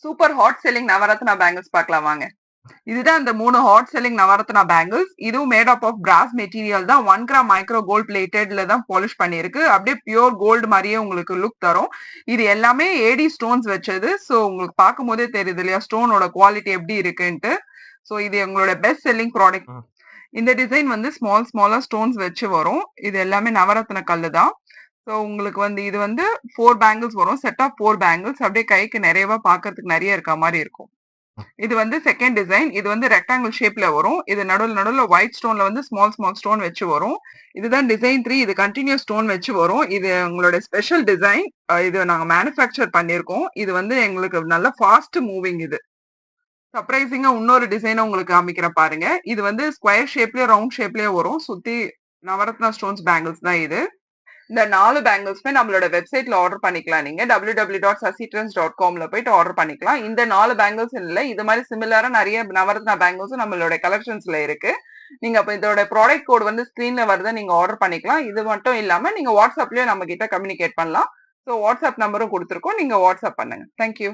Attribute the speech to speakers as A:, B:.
A: Super hot selling Navratna bangles பார்க்கலாம் வாங்க. இதுதான் இந்த 3 ஹாட் செல்லிங் நவரத்னா பேங்கிள்ஸ். இதுவும் made up of brass material தான். 1 கிராம் மைக்ரோ கோல்ட் பிளேட்டட்ல தான் பாலிஷ் பண்ணிருக்கு. அப்படியே பியூர் கோல்டு மாதிரியே உங்களுக்கு லுக் தரும். இது எல்லாமே ஏடி ஸ்டோன்ஸ் வச்சது. ஸோ உங்களுக்கு பார்க்கும் போதே தெரியுது இல்லையா ஸ்டோனோட குவாலிட்டி எப்படி இருக்குன்ட்டு. ஸோ இது எங்களோட பெஸ்ட் செல்லிங் ப்ராடக்ட். இந்த டிசைன் வந்து ஸ்மாலா ஸ்டோன்ஸ் வச்சு வரும். இது எல்லாமே நவரத்ன கல்லு தான். ஸோ உங்களுக்கு வந்து இது வந்து 4 பேங்கிள்ஸ் வரும். செட் ஆஃப் 4 பேங்கிள்ஸ் அப்படியே கைக்கு நிறையவா பார்க்கறதுக்கு நிறைய இருக்க மாதிரி இருக்கும். இது வந்து செகண்ட் டிசைன். இது வந்து ரெக்டாங்கிள் ஷேப்ல வரும். இது நடுவுல ஒயிட் ஸ்டோன்ல வந்து ஸ்மால் ஸ்டோன் வச்சு வரும். இதுதான் டிசைன் 3. இது கண்டினியூஸ் ஸ்டோன் வச்சு வரும். இது உங்களோட ஸ்பெஷல் டிசைன். இது நாங்க மேனுஃபேக்சர் பண்ணிருக்கோம். இது வந்து எங்களுக்கு நல்ல ஃபாஸ்ட் மூவிங். இது சர்ப்ரைசிங்கா இன்னொரு டிசைனை உங்களுக்கு காமிக்கிற பாருங்க. இது வந்து ஸ்கொயர் ஷேப்லயே ரவுண்ட் ஷேப்லயே வரும். சுத்தி நவரத்னா ஸ்டோன்ஸ் பேங்கிள்ஸ் தான் இது. இந்த 4 பேங்கிள்ஸ்மே நம்மளோட வெப்சைட்ல ஆர்டர் பண்ணிக்கலாம். நீங்க www.sasitrends.comல போயிட்டு ஆர்டர் பண்ணிக்கலாம். இந்த 4 பேங்கிள்ஸ் இல்ல, இது மாதிரி சிமிலரா நிறைய நவரத்னா பேங்கிள்ஸும் நம்மளோட கலெக்ஷன்ஸ்ல இருக்கு. நீங்க அப்ப இதோட ப்ராடக்ட் கோட் வந்து ஸ்கிரீன்ல வருது, நீங்க ஆர்டர் பண்ணிக்கலாம். இது மட்டும் இல்லாம நீங்க வாட்ஸ்அப்லயும் நம்ம கிட்ட கம்யூனிகேட் பண்ணலாம். ஸோ வாட்ஸ்அப் நம்பரும் கொடுத்துருக்கோம். நீங்க வாட்ஸ்அப் பண்ணுங்க. தேங்க்யூ.